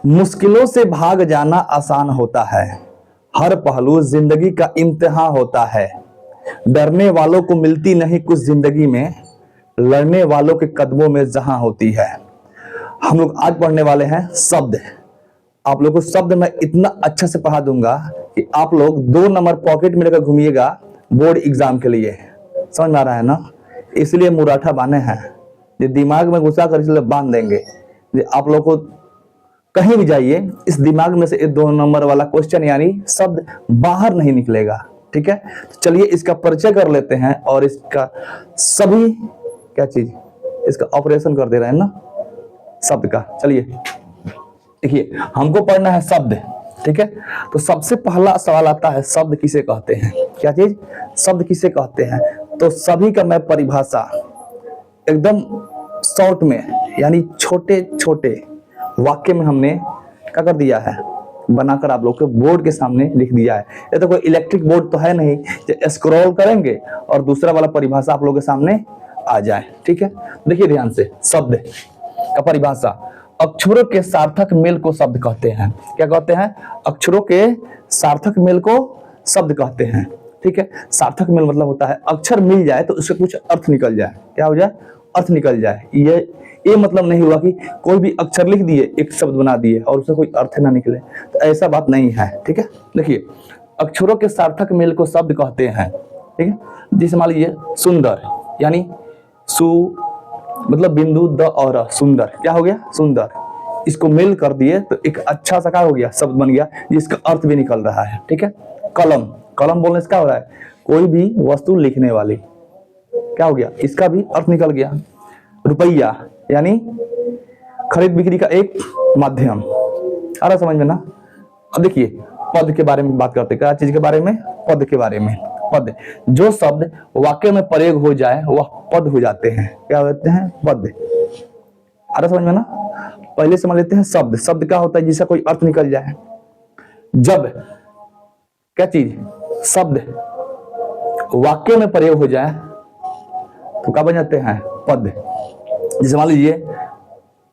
मुश्किलों से भाग जाना आसान होता है, हर पहलू जिंदगी का इम्तिहान होता है। डरने वालों को मिलती नहीं कुछ जिंदगी में, लड़ने वालों के कदमों में जहां होती है। हम लोग आज पढ़ने वाले हैं शब्द। आप लोग को शब्द मैं इतना अच्छा से पढ़ा दूंगा कि आप लोग 2 नंबर पॉकेट में लेकर घूमिएगा बोर्ड एग्जाम के लिए। समझ में आ रहा है ना? इसलिए मुराठा बांधे हैं, ये दिमाग में घुसा कर इसलिए बांध देंगे। आप लोग को कहीं भी जाइए, इस दिमाग में से 2 नंबर वाला क्वेश्चन यानी शब्द बाहर नहीं निकलेगा। ठीक है, तो चलिए इसका परिचय कर लेते हैं और इसका सभी क्या चीज इसका ऑपरेशन कर दे रहे हैं ना शब्द का। चलिए देखिए, हमको पढ़ना है शब्द। ठीक है, तो सबसे पहला सवाल आता है शब्द किसे कहते हैं? क्या चीज? शब्द किसे कहते हैं? तो सभी का मैं परिभाषा एकदम शॉर्ट में यानी छोटे छोटे वाक्य में हमने क्या कर दिया है, बनाकर आप लोग के बोर्ड के सामने लिख दिया है। ये तो कोई इलेक्ट्रिक बोर्ड तो है नहीं जो स्क्रॉल करेंगे और दूसरा वाला परिभाषा आप लोग के सामने आ जाए। ठीक है, देखिए ध्यान से, शब्द का परिभाषा, अक्षरों के सार्थक मेल को शब्द कहते हैं। क्या कहते हैं? अक्षरों के सार्थक मेल को शब्द कहते हैं। ठीक है, सार्थक मेल मतलब होता है अक्षर मिल जाए तो उससे कुछ अर्थ निकल जाए। क्या हो जाए? अर्थ निकल जाए। ये मतलब नहीं हुआ कि कोई भी अक्षर लिख दिए, एक शब्द बना दिए और उससे कोई अर्थ ना निकले, तो ऐसा बात नहीं है। ठीक है, देखिए अक्षरों के सार्थक मेल को शब्द कहते हैं। ठीक है, जैसे मान लीजिए सुंदर यानी सु मतलब बिंदु द और सुंदर, क्या हो गया? सुंदर। इसको मेल कर दिए तो एक अच्छा सा क्या हो गया? शब्द बन गया जिसका अर्थ भी निकल रहा है। ठीक है, कलम, कलम बोलने से क्या हो रहा है? कोई भी वस्तु लिखने वाली, क्या हो गया? इसका भी अर्थ निकल गया। रुपया यानी खरीद बिक्री का एक माध्यम। आ रहा समझ में ना? अब देखिए पद के बारे में बात करते हैं। क्या चीज के बारे में? पद के बारे में। पद, जो शब्द वाक्य में प्रयोग हो जाए वह पद हो जाते हैं। क्या होते हैं? पद। आ रहा समझ में ना? पहले समझ लेते हैं शब्द। शब्द क्या होता है? जिसका कोई अर्थ निकल जाए। जब क्या चीज? शब्द वाक्य में प्रयोग हो जाए तो क्या बन जाते हैं? पद। जैसे मान लीजिए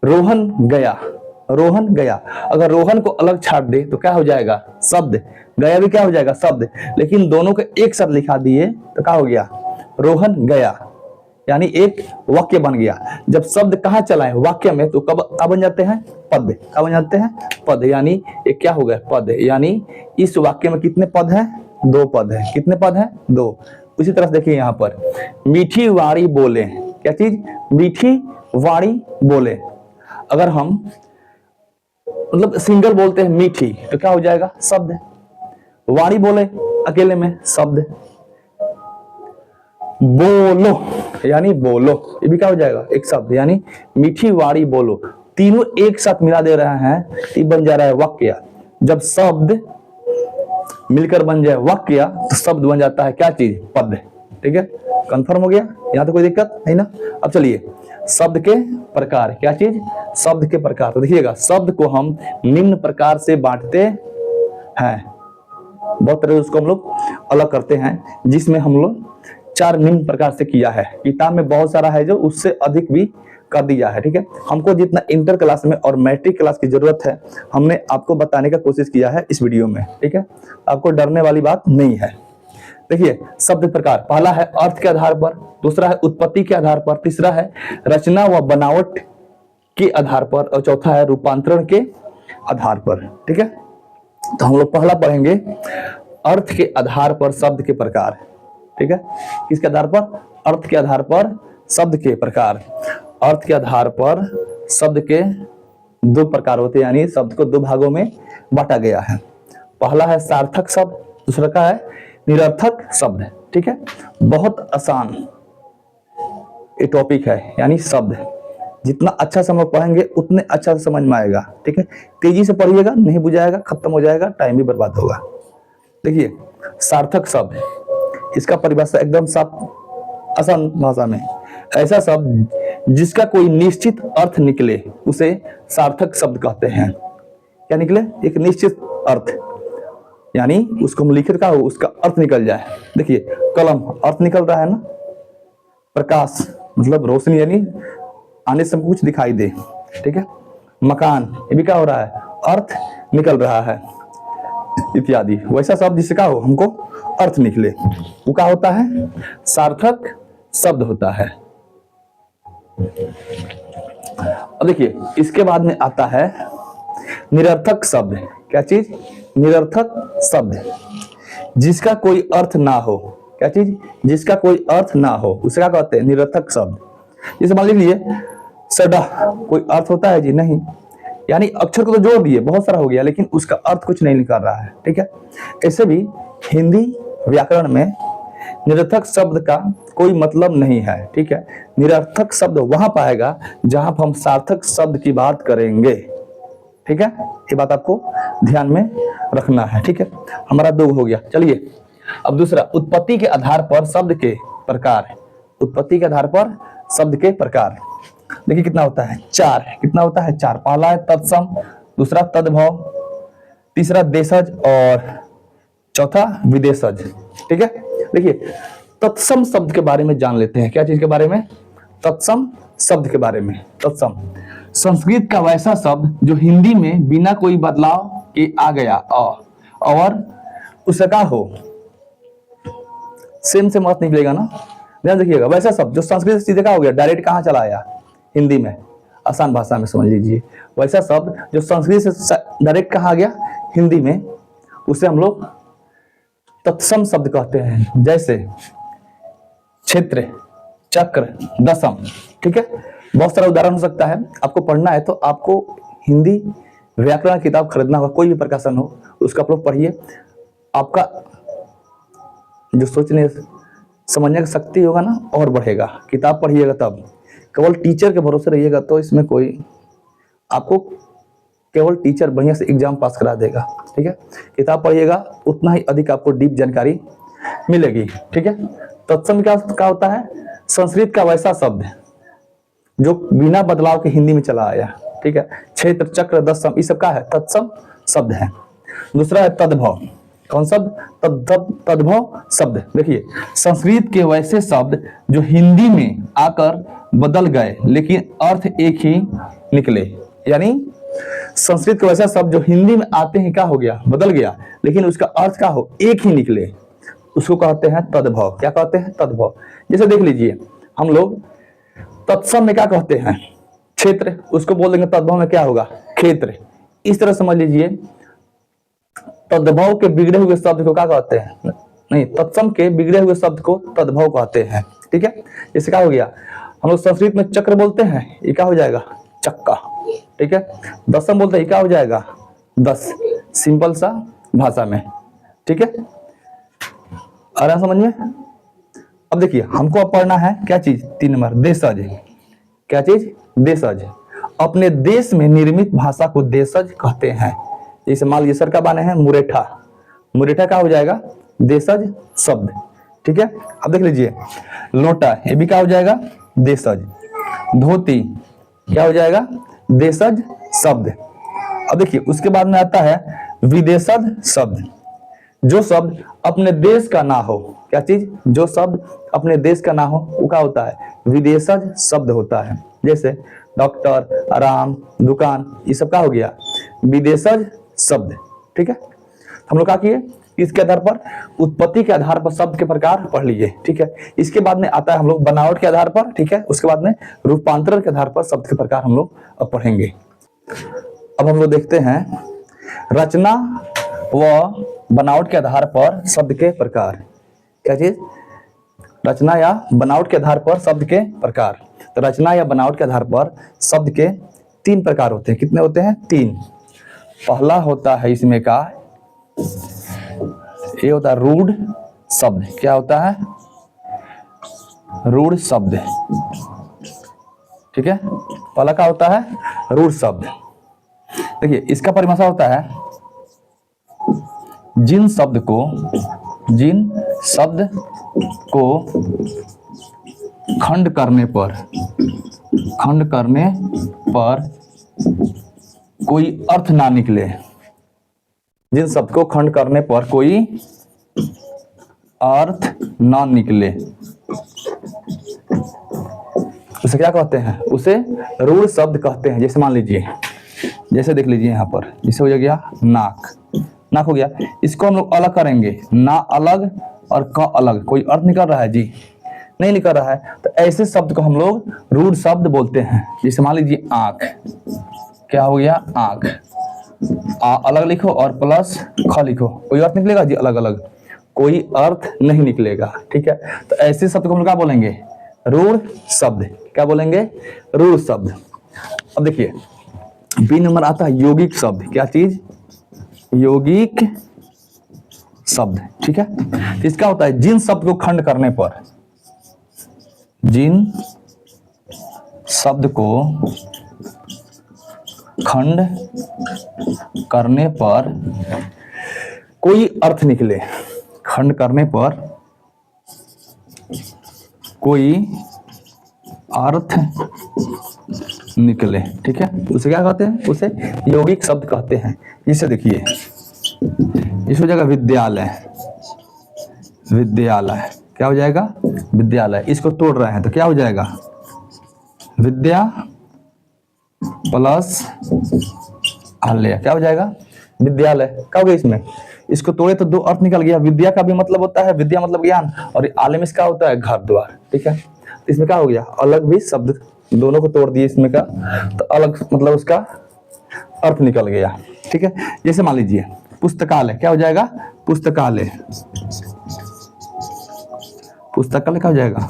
रोहन गया, रोहन गया। अगर रोहन को अलग छाट दे तो क्या हो जाएगा? शब्द। गया भी क्या हो जाएगा? शब्द। लेकिन दोनों को एक साथ लिखा दिए तो क्या हो गया? रोहन गया, यानी एक वाक्य बन गया। जब शब्द कहाँ चलाए? वाक्य में, तो कब क्या बन जाते हैं? पद। क्या बन जाते हैं? पद। यानी एक क्या हो गया? पद। यानी इस वाक्य में कितने पद हैं? 2 पद है। कितने पद हैं? 2। उसी तरह देखिए यहाँ पर मीठी वाणी बोले। क्या चीज? मीठी वाणी बोले। अगर हम मतलब सिंगल बोलते हैं मीठी तो क्या हो जाएगा? शब्द। वाणी बोले अकेले में, शब्द। बोलो यानी बोलो, ये भी क्या हो जाएगा? एक शब्द। यानी मीठी वाणी बोलो, तीनों एक साथ मिला दे रहे हैं, ये बन जा रहा है वाक्य। जब शब्द मिलकर बन जाए वाक्य तो शब्द बन जाता है क्या चीज? पद। ठीक है, कंफर्म हो गया? यहाँ तो कोई दिक्कत नहीं ना? अब चलिए शब्द के प्रकार। क्या चीज? शब्द के प्रकार। तो देखिएगा शब्द को हम निम्न प्रकार से बांटते हैं। बहुत तरह उसको हम लोग अलग करते हैं, जिसमें हम लोग 4 निम्न प्रकार से किया है। किताब में बहुत सारा है जो उससे अधिक भी कर दिया है। ठीक है, हमको जितना इंटर क्लास में और मैट्रिक क्लास की जरूरत है हमने आपको बताने का कोशिश किया है इस वीडियो में। ठीक है, आपको डरने वाली बात नहीं है। देखिए शब्द प्रकार, पहला है अर्थ के आधार पर, दूसरा है उत्पत्ति के आधार पर, तीसरा है रचना व बनावट के आधार पर और चौथा है रूपांतरण के आधार पर। ठीक है, तो हम लोग पहला पढ़ेंगे अर्थ के आधार पर शब्द के प्रकार। ठीक है, किसके आधार पर? अर्थ के आधार पर शब्द के प्रकार। अर्थ के आधार पर शब्द के 2 प्रकार होते हैं, यानी शब्द को 2 भागों में बांटा गया है। पहला है सार्थक शब्द, दूसरा का है निरर्थक शब्द। ठीक है, बहुत आसान ये टॉपिक है, यानी शब्द जितना अच्छा से हम लोग पढ़ेंगे उतने अच्छा से समझ में आएगा। ठीक है, तेजी से पढ़िएगा, नहीं बुझाएगा, खत्म हो जाएगा, टाइम भी बर्बाद होगा। देखिए सार्थक शब्द, इसका परिभाषा एकदम साफ आसान भाषा में, ऐसा शब्द जिसका कोई निश्चित अर्थ निकले उसे सार्थक शब्द कहते हैं। क्या निकले? एक निश्चित अर्थ, यानी उसको हम लिखित का हो उसका अर्थ निकल जाए। देखिए कलम, अर्थ निकल रहा है ना। प्रकाश मतलब रोशनी, यानी आने से कुछ दिखाई दे। ठीक है, मकान, ये भी क्या हो रहा है? अर्थ निकल रहा है इत्यादि। वैसा शब्द जिसका हो हमको अर्थ निकले वो क्या होता है? सार्थक शब्द होता है। अब देखिए इसके बाद में आता है निरर्थक शब्द। क्या चीज? निरर्थक शब्द, जिसका कोई अर्थ ना हो। क्या चीज? जिसका कोई अर्थ ना हो, उसे क्या कहते हैं? निरर्थक शब्द। जैसे मान लीजिए सडा, कोई अर्थ होता है जी? नहीं। यानी अक्षर को तो जोड़ दिए, बहुत सारा हो गया, लेकिन उसका अर्थ कुछ नहीं निकल रहा है। ठीक है, ऐसे भी हिंदी व्याकरण में निरर्थक शब्द का कोई मतलब नहीं है। ठीक है, निरर्थक शब्द वहां पाएगा जहां पर हम सार्थक शब्द की बात करेंगे। ठीक है, ये बात आपको ध्यान में रखना है। ठीक है, हमारा 2 हो गया। चलिए अब दूसरा, उत्पत्ति के आधार पर शब्द के प्रकार। उत्पत्ति के आधार पर शब्द के प्रकार देखिए कितना होता है? 4। कितना होता है? 4। पहला है तत्सम, दूसरा तद्भव, तीसरा देशज और चौथा विदेशज। ठीक है, देखिए तत्सम शब्द के बारे में जान लेते हैं। क्या चीज के बारे में? तत्सम शब्द के बारे में। तत्सम संस्कृत का वैसा शब्द जो हिंदी में बिना कोई बदलाव के आ गया और उसका हो। सेम से मत निकलेगा ना, ध्यान रखिएगा। वैसा शब्द जो संस्कृत से सीधे का हो गया, डायरेक्ट कहाँ चला आया? हिंदी में। आसान भाषा में समझ लीजिए, वैसा शब्द जो संस्कृत से डायरेक्ट कहाँ आ गया? हिंदी में, उसे हम लोग तत्सम शब्द कहते हैं। जैसे क्षेत्र, चक्र, दशम। ठीक है, बहुत सारा उदाहरण हो सकता है। आपको पढ़ना है तो आपको हिंदी व्याकरण किताब खरीदना होगा, कोई भी प्रकाशन हो उसका आप लोग पढ़िए। आपका जो सोचने समझने की शक्ति होगा ना और बढ़ेगा। किताब पढ़िएगा तब, केवल टीचर के भरोसे रहिएगा तो इसमें कोई, आपको केवल टीचर बढ़िया से एग्जाम पास करा देगा। ठीक है, किताब पढ़िएगा उतना ही अधिक आपको डीप जानकारी मिलेगी। ठीक है, तत्सम क्या होता है? संस्कृत का वैसा शब्द जो बिना बदलाव के हिंदी में चला आया। ठीक है, क्षेत्र, चक्र, दशम, ये सब क्या है? तत्सम शब्द है। दूसरा है तद्भव। कौन शब्द? तद्भव शब्द। देखिए संस्कृत के वैसे शब्द जो हिंदी में आकर बदल गए लेकिन अर्थ एक ही निकले। यानी संस्कृत के वैसा शब्द जो हिंदी में आते ही क्या हो गया? बदल गया, लेकिन उसका अर्थ क्या हो? एक ही निकले, उसको कहते हैं तद्भव। क्या कहते हैं? तद्भव। जैसे देख लीजिए हम लोग तत्सम में क्या कहते हैं? क्षेत्र, उसको बोल देंगे तद्भव में क्या होगा? क्षेत्र। इस तरह समझ लीजिए तद्भव के बिगड़े हुए शब्द को क्या कहते हैं? नहीं, तत्सम के बिगड़े हुए शब्द को तद्भव कहते हैं। ठीक है, जैसे क्या हो गया? हम लोग संस्कृत में चक्र बोलते हैं, ये क्या हो जाएगा? चक्का। ठीक है, दशम बोलते हैं, ये क्या हो जाएगा? 10। सिंपल सा भाषा में। ठीक है, आ रहा समझ में? अब देखिए हमको अब पढ़ना है क्या चीज? 3 नंबर, देशज। क्या चीज? देशज। अपने देश में निर्मित भाषा को देशज कहते हैं। जैसे मान लीजिए सर का बाने हैं मुरेठा, मुरेठा क्या हो जाएगा? देशज शब्द। ठीक है, अब देख लीजिए लोटा, ये भी क्या हो जाएगा? देशज। धोती क्या हो जाएगा? देशज शब्द। अब देखिए उसके बाद में आता है विदेशज शब्द। जो शब्द अपने देश का ना हो। क्या चीज? जो शब्द अपने देश का ना हो वो क्या होता है? विदेशज शब्द होता है। जैसे डॉक्टर, आराम, दुकान, ये सब क्या हो गया? विदेशज शब्द। ठीक है, हम लोग क्या किए? इसके आधार पर, उत्पत्ति के आधार पर शब्द के प्रकार पढ़ लीजिए। ठीक है, इसके बाद में आता है हम लोग बनावट के आधार पर। ठीक है, उसके बाद में रूपांतरण के आधार पर शब्द के प्रकार हम लोग अब पढ़ेंगे। अब हम लोग देखते हैं रचना व बनावट के आधार पर शब्द के प्रकार। क्या चीज? रचना या बनावट के आधार पर शब्द के प्रकार। तो रचना या बनावट के आधार पर शब्द के 3 प्रकार होते हैं। कितने होते हैं? 3। पहला होता है इसमें का, ये होता है रूढ़ शब्द। क्या होता है? रूढ़ शब्द। ठीक है, पहला क्या होता है? रूढ़ शब्द। देखिए इसका परिभाषा होता है जिन शब्द को खंड करने पर कोई अर्थ ना निकले। जिन शब्द को खंड करने पर कोई अर्थ ना निकले उसे क्या कहते हैं? उसे रूढ़ शब्द कहते हैं। जैसे मान लीजिए जैसे देख लीजिए यहाँ पर, इसे हो गया नाक, नाक हो गया। इसको हम लोग अलग करेंगे, ना अलग और क अलग, कोई अर्थ निकल रहा है जी? नहीं निकल रहा है। तो ऐसे शब्द को हम लोग रूढ़ शब्द बोलते हैं। जैसे मान लीजिए आंख, क्या हो गया? आंख। आ अलग लिखो और प्लस ख लिखो, कोई अर्थ निकलेगा जी? अलग अलग कोई अर्थ नहीं निकलेगा, ठीक है। तो ऐसे शब्द को हम लोग क्या बोलेंगे? रूढ़ शब्द। क्या बोलेंगे? रूढ़ शब्द। अब देखिए बी नंबर आता है यौगिक शब्द। क्या चीज? यौगिक शब्द, ठीक है। तो इसका होता है जिन शब्द को खंड करने पर, जिन शब्द को खंड करने पर कोई अर्थ निकले, खंड करने पर कोई अर्थ निकले, ठीक है, उसे क्या कहते हैं? उसे यौगिक शब्द कहते हैं। इसे देखिए, इस हो जाएगा विद्यालय, विद्यालय क्या हो जाएगा? विद्यालय। इसको तोड़ रहे हैं तो क्या हो जाएगा? विद्या प्लस आलय, क्या हो जाएगा? विद्यालय। क्या हो गया इसमें? इसको तोड़े तो दो अर्थ निकल गया। विद्या का भी मतलब होता है, विद्या मतलब ज्ञान, और आलय में इसका होता है घर द्वार, ठीक है। इसमें क्या हो गया? अलग भी शब्द, दोनों को तोड़ दिए इसमें का, तो अलग मतलब उसका अर्थ निकल गया, ठीक है। जैसे मान लीजिए पुस्तकालय, क्या हो जाएगा? पुस्तकालय। पुस्तकालय क्या हो जाएगा?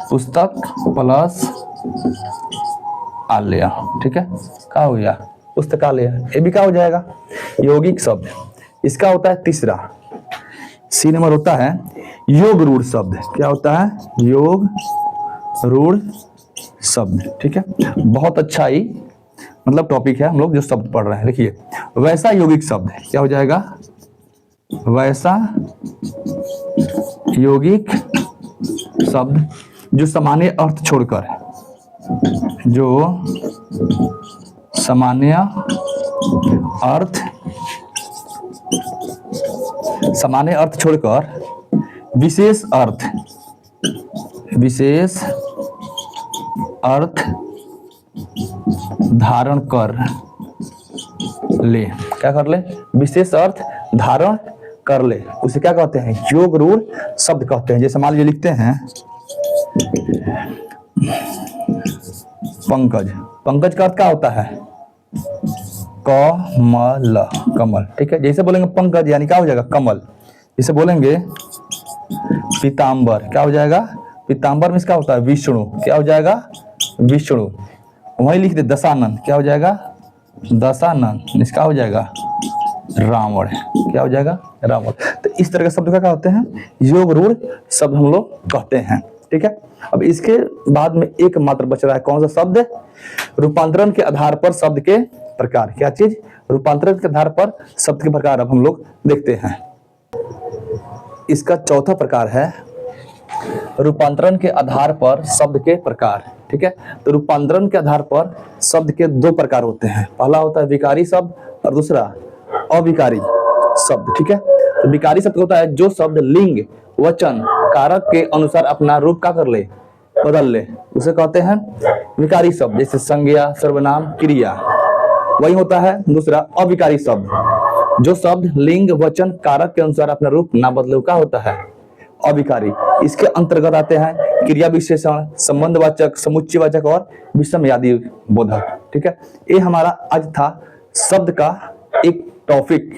पुस्तक प्लस आलय, ठीक है। क्या हो गया? पुस्तकालय। ये भी क्या हो जाएगा? यौगिक शब्द। इसका होता है तीसरा, सी नंबर होता है योग रूढ़ शब्द। क्या होता है? योग रूढ़ शब्द, ठीक है। बहुत अच्छा ही मतलब टॉपिक है, हम लोग जो शब्द पढ़ रहे हैं। देखिए वैसा यौगिक शब्द, क्या हो जाएगा? वैसा यौगिक शब्द जो सामान्य अर्थ छोड़कर, जो सामान्य अर्थ छोड़कर विशेष अर्थ धारण कर ले। क्या कर ले? विशेष अर्थ धारण कर ले, उसे क्या कहते हैं? योग रूढ़ शब्द कहते हैं। जैसे मान लीजिए लिखते हैं पंकज, पंकज का अर्थ क्या होता है? कमल, कमल, ठीक है। जैसे बोलेंगे पंकज यानी क्या हो जाएगा? कमल। जैसे बोलेंगे पीतांबर, क्या हो जाएगा? पीतांबर में इसका होता है विष्णु, क्या हो जाएगा? विष्णु। वहीं लिख दे दशानन, क्या हो जाएगा? दशानन। इसका हो जाएगा रावण, क्या हो जाएगा? रावण। तो इस तरह के शब्द क्या होते हैं? योग रूढ़ शब्द हम लोग कहते हैं, ठीक है। अब इसके बाद में एक मात्र बच रहा है, कौन सा शब्द? रूपांतरण के आधार पर शब्द के प्रकार। क्या चीज? रूपांतरण के आधार पर शब्द के प्रकार अब हम लोग देखते हैं। इसका चौथा प्रकार है रूपांतरण के आधार पर शब्द के प्रकार, ठीक है। तो रूपांतरण के आधार पर शब्द के दो प्रकार होते हैं। पहला होता है विकारी शब्द और दूसरा अविकारी शब्द, ठीक है। तो विकारी शब्द होता है जो शब्द लिंग, वचन, कारक के अनुसार अपना रूप का कर ले, बदल ले, उसे कहते हैं विकारी शब्द। जैसे संज्ञा, सर्वनाम, क्रिया। वही होता है दूसरा अविकारी शब्द, जो शब्द लिंग, वचन, कारक के अनुसार अपना रूप ना बदले, क्या होता है? अविकारी। इसके अंतर्गत आते हैं क्रिया विशेषण, संबंधवाचक, समुच्चयवाचक और विषमयादी बोधक, ठीक है। ये हमारा आज था शब्द का एक टॉपिक,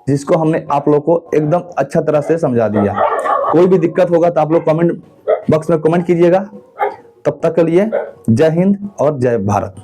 जिसको हमने आप लोग को एकदम अच्छा तरह से समझा दिया। कोई भी दिक्कत होगा तो आप लोग कमेंट बॉक्स में कमेंट कीजिएगा। तब तक के लिए जय हिंद और जय भारत।